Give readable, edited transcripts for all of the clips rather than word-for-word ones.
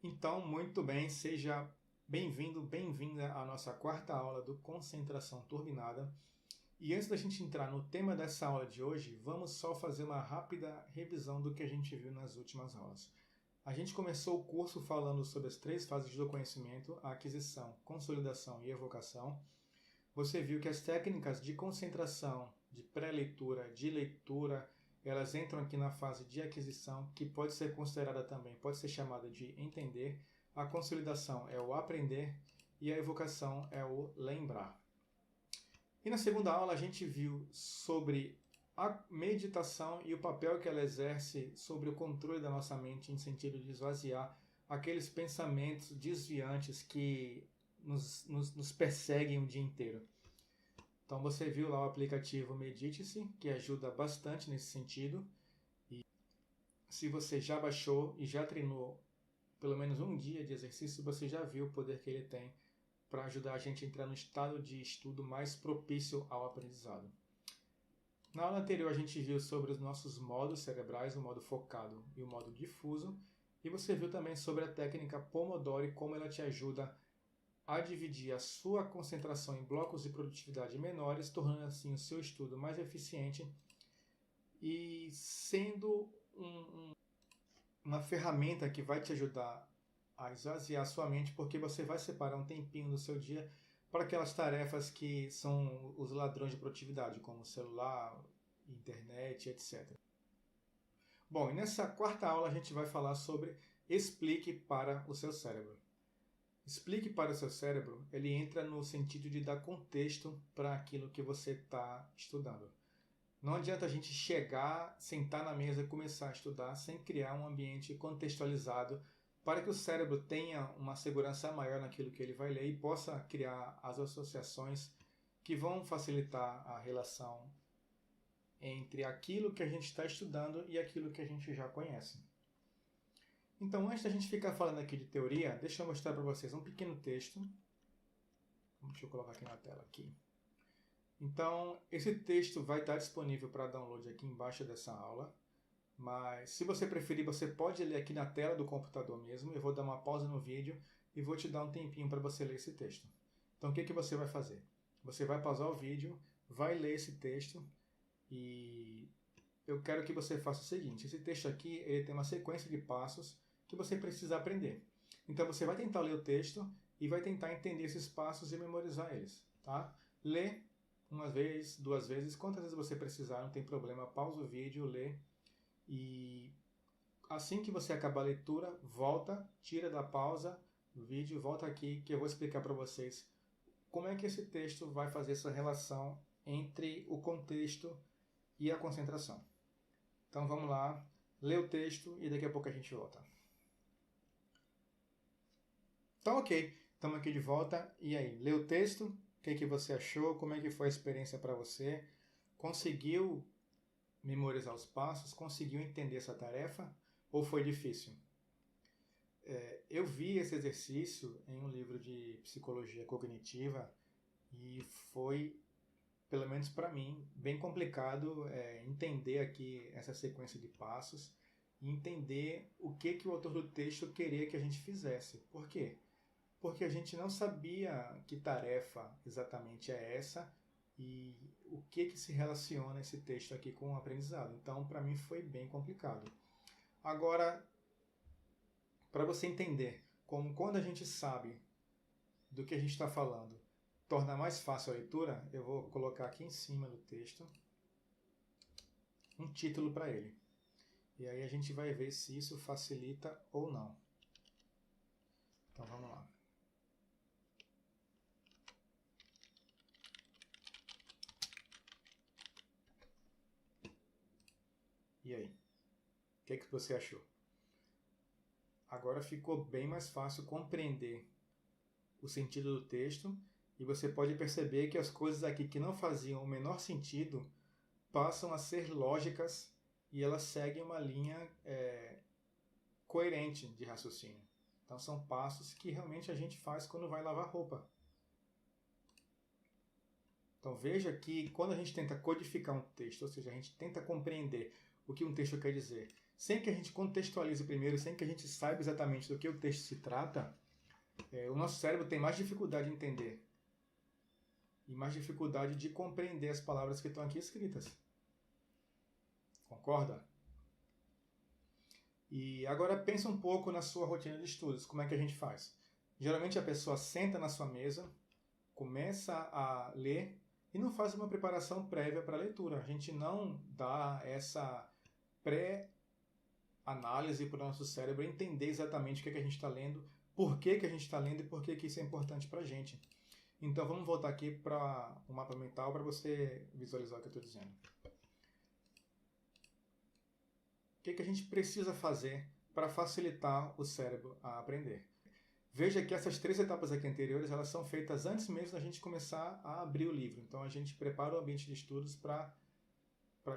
Então, muito bem, seja bem-vindo, bem-vinda à nossa quarta aula do Concentração Turbinada. E antes da gente entrar no tema dessa aula de hoje, vamos só fazer uma rápida revisão do que a gente viu nas últimas aulas. A gente começou o curso falando sobre as três fases do conhecimento: a aquisição, consolidação e evocação. Você viu que as técnicas de concentração, de pré-leitura, de leitura, elas entram aqui na fase de aquisição, que pode ser considerada também, pode ser chamada de entender. A consolidação é o aprender e a evocação é o lembrar. E na segunda aula a gente viu sobre a meditação e o papel que ela exerce sobre o controle da nossa mente em sentido de esvaziar aqueles pensamentos desviantes que nos perseguem o dia inteiro. Então você viu lá o aplicativo Medite-se, que ajuda bastante nesse sentido. E se você já baixou e já treinou pelo menos um dia de exercício, você já viu o poder que ele tem para ajudar a gente a entrar no estado de estudo mais propício ao aprendizado. Na aula anterior a gente viu sobre os nossos modos cerebrais, o modo focado e o modo difuso. E você viu também sobre a técnica Pomodoro e como ela te ajuda a dividir a sua concentração em blocos de produtividade menores, tornando assim o seu estudo mais eficiente e sendo uma ferramenta que vai te ajudar a esvaziar a sua mente, porque você vai separar um tempinho do seu dia para aquelas tarefas que são os ladrões de produtividade, como celular, internet, etc. Bom, e nessa quarta aula a gente vai falar sobre explique para o seu cérebro. Explique para o seu cérebro, ele entra no sentido de dar contexto para aquilo que você está estudando. Não adianta a gente chegar, sentar na mesa e começar a estudar sem criar um ambiente contextualizado para que o cérebro tenha uma segurança maior naquilo que ele vai ler e possa criar as associações que vão facilitar a relação entre aquilo que a gente está estudando e aquilo que a gente já conhece. Então, antes da gente ficar falando aqui de teoria, deixa eu mostrar para vocês um pequeno texto. Deixa eu colocar aqui na tela. Aqui. Então, esse texto vai estar disponível para download aqui embaixo dessa aula. Mas, se você preferir, você pode ler aqui na tela do computador mesmo. Eu vou dar uma pausa no vídeo e vou te dar um tempinho para você ler esse texto. Então, o que você vai fazer? Você vai pausar o vídeo, vai ler esse texto e eu quero que você faça o seguinte. Esse texto aqui ele tem uma sequência de passos que você precisa aprender. Então você vai tentar ler o texto e vai tentar entender esses passos e memorizar eles, tá? Lê uma vez, duas vezes, quantas vezes você precisar, não tem problema, pausa o vídeo, lê e assim que você acabar a leitura, volta, tira da pausa do vídeo, volta aqui que eu vou explicar para vocês como é que esse texto vai fazer essa relação entre o contexto e a concentração. Então vamos lá, lê o texto e daqui a pouco a gente volta. Então, ok, estamos aqui de volta. E aí, leu o texto? O que você achou? Como é que foi a experiência para você? Conseguiu memorizar os passos? Conseguiu entender essa tarefa? Ou foi difícil? Eu vi esse exercício em um livro de psicologia cognitiva e foi, pelo menos para mim, bem complicado entender aqui essa sequência de passos e entender o que o autor do texto queria que a gente fizesse. Por quê? Porque a gente não sabia que tarefa exatamente é essa e o que se relaciona esse texto aqui com o aprendizado. Então, para mim foi bem complicado. Agora, para você entender como quando a gente sabe do que a gente está falando, torna mais fácil a leitura, eu vou colocar aqui em cima do texto um título para ele. E aí a gente vai ver se isso facilita ou não. Então vamos lá. E aí? O que você achou? Agora ficou bem mais fácil compreender o sentido do texto e você pode perceber que as coisas aqui que não faziam o menor sentido passam a ser lógicas e elas seguem uma linha coerente de raciocínio. Então são passos que realmente a gente faz quando vai lavar roupa. Então veja que quando a gente tenta codificar um texto, ou seja, a gente tenta compreender o que um texto quer dizer, sem que a gente contextualize primeiro, sem que a gente saiba exatamente do que o texto se trata, o nosso cérebro tem mais dificuldade de entender e mais dificuldade de compreender as palavras que estão aqui escritas. Concorda? E agora pensa um pouco na sua rotina de estudos. Como é que a gente faz? Geralmente a pessoa senta na sua mesa, começa a ler e não faz uma preparação prévia para a leitura. A gente não dá essa pré-análise para o nosso cérebro entender exatamente o que a gente está lendo, por que a gente está lendo e por que isso é importante para a gente. Então vamos voltar aqui para o mapa mental para você visualizar o que eu estou dizendo. O que a gente precisa fazer para facilitar o cérebro a aprender? Veja que essas 3 etapas aqui anteriores, elas são feitas antes mesmo da gente começar a abrir o livro. Então a gente prepara o ambiente de estudos para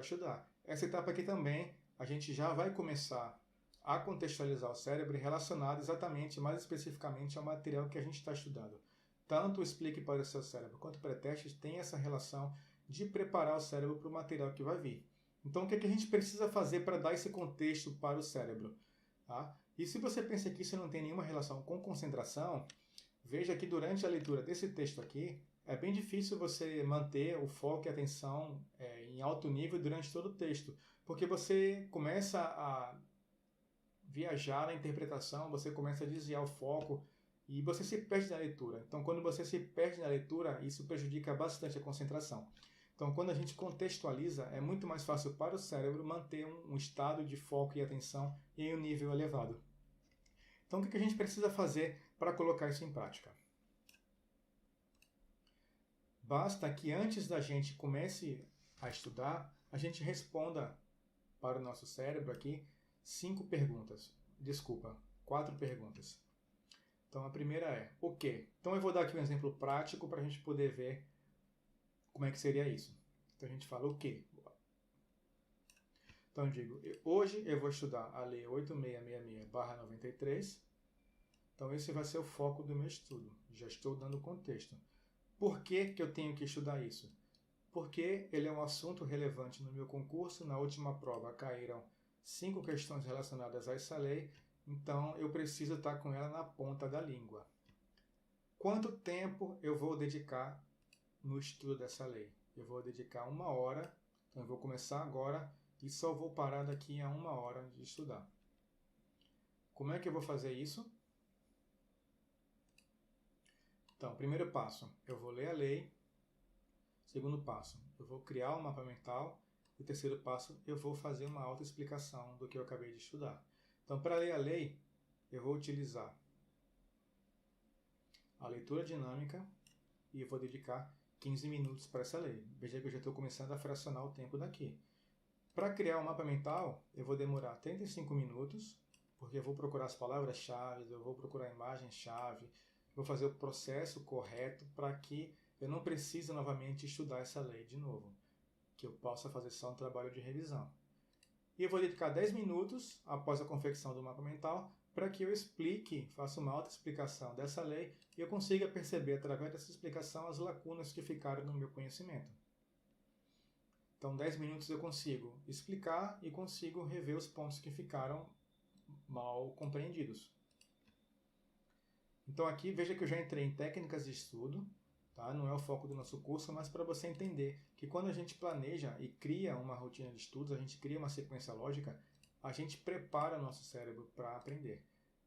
estudar. Essa etapa aqui também, a gente já vai começar a contextualizar o cérebro relacionado exatamente, mais especificamente, ao material que a gente está estudando. Tanto o Explique para o Seu Cérebro quanto o Pré-Testes tem essa relação de preparar o cérebro para o material que vai vir. Então, o que a gente precisa fazer para dar esse contexto para o cérebro? Tá? E se você pensa que isso não tem nenhuma relação com concentração, veja que durante a leitura desse texto aqui, é bem difícil você manter o foco e a atenção em alto nível durante todo o texto, porque você começa a viajar na interpretação, você começa a desviar o foco e você se perde na leitura. Então, quando você se perde na leitura, isso prejudica bastante a concentração. Então, quando a gente contextualiza, é muito mais fácil para o cérebro manter um estado de foco e atenção em um nível elevado. Então, o que a gente precisa fazer para colocar isso em prática? Basta que antes da gente comece a estudar, a gente responda para o nosso cérebro aqui 4 perguntas. Então, a primeira é, o quê? Então, eu vou dar aqui um exemplo prático para a gente poder ver como é que seria isso. Então, a gente fala o quê? Então, eu digo, hoje eu vou estudar a Lei 8666/93. Então, esse vai ser o foco do meu estudo. Já estou dando contexto. Por que eu tenho que estudar isso? Porque ele é um assunto relevante no meu concurso. Na última prova caíram 5 questões relacionadas a essa lei, então eu preciso estar com ela na ponta da língua. Quanto tempo eu vou dedicar no estudo dessa lei? Eu vou dedicar 1 hora, então eu vou começar agora e só vou parar daqui a 1 hora de estudar. Como é que eu vou fazer isso? Então, primeiro passo, eu vou ler a lei. Segundo passo, eu vou criar um mapa mental. E terceiro passo, eu vou fazer uma autoexplicação do que eu acabei de estudar. Então, para ler a lei, eu vou utilizar a leitura dinâmica e eu vou dedicar 15 minutos para essa lei. Veja que eu já estou começando a fracionar o tempo daqui. Para criar um mapa mental, eu vou demorar 35 minutos, porque eu vou procurar as palavras-chave, eu vou procurar imagens-chave, vou fazer o processo correto para que eu não precise novamente estudar essa lei de novo, que eu possa fazer só um trabalho de revisão. E eu vou dedicar 10 minutos após a confecção do mapa mental para que eu explique, faça uma autoexplicação dessa lei e eu consiga perceber através dessa explicação as lacunas que ficaram no meu conhecimento. Então, 10 minutos eu consigo explicar e consigo rever os pontos que ficaram mal compreendidos. Então, aqui veja que eu já entrei em técnicas de estudo. Tá? Não é o foco do nosso curso, mas para você entender que quando a gente planeja e cria uma rotina de estudos, a gente cria uma sequência lógica, a gente prepara o nosso cérebro para aprender.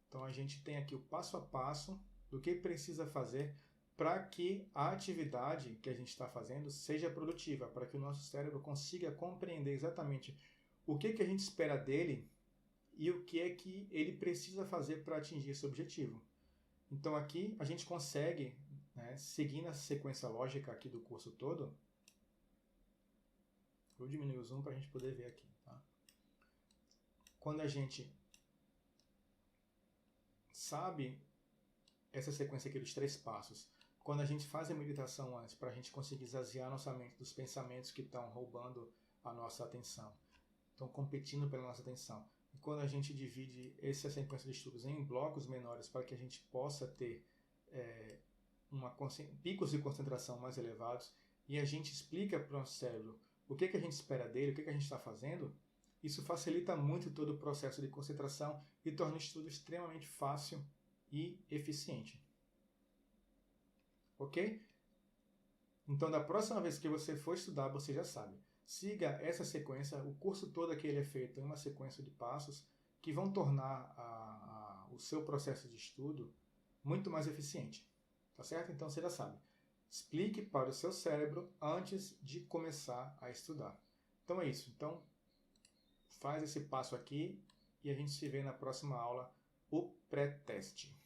Então a gente tem aqui o passo a passo do que precisa fazer para que a atividade que a gente está fazendo seja produtiva, para que o nosso cérebro consiga compreender exatamente o que a gente espera dele e o que é que ele precisa fazer para atingir esse objetivo. Então aqui a gente consegue, seguindo a sequência lógica aqui do curso todo, vou diminuir o zoom para a gente poder ver aqui. Tá? Quando a gente sabe essa sequência aqui dos 3 passos, quando a gente faz a meditação antes, para a gente conseguir esvaziar nossa mente dos pensamentos que estão roubando a nossa atenção, estão competindo pela nossa atenção, e quando a gente divide essa sequência de estudos em blocos menores para que a gente possa ter picos de concentração mais elevados, e a gente explica para o nosso cérebro o que a gente espera dele, o que a gente está fazendo, Isso facilita muito todo o processo de concentração e torna o estudo extremamente fácil e eficiente. Ok? Então, da próxima vez que você for estudar, você já sabe. Siga essa sequência, o curso todo aqui ele é feito em uma sequência de passos que vão tornar o seu processo de estudo muito mais eficiente. Tá certo? Então, você já sabe. Explique para o seu cérebro antes de começar a estudar. Então é isso. Então, faz esse passo aqui e a gente se vê na próxima aula, o pré-teste.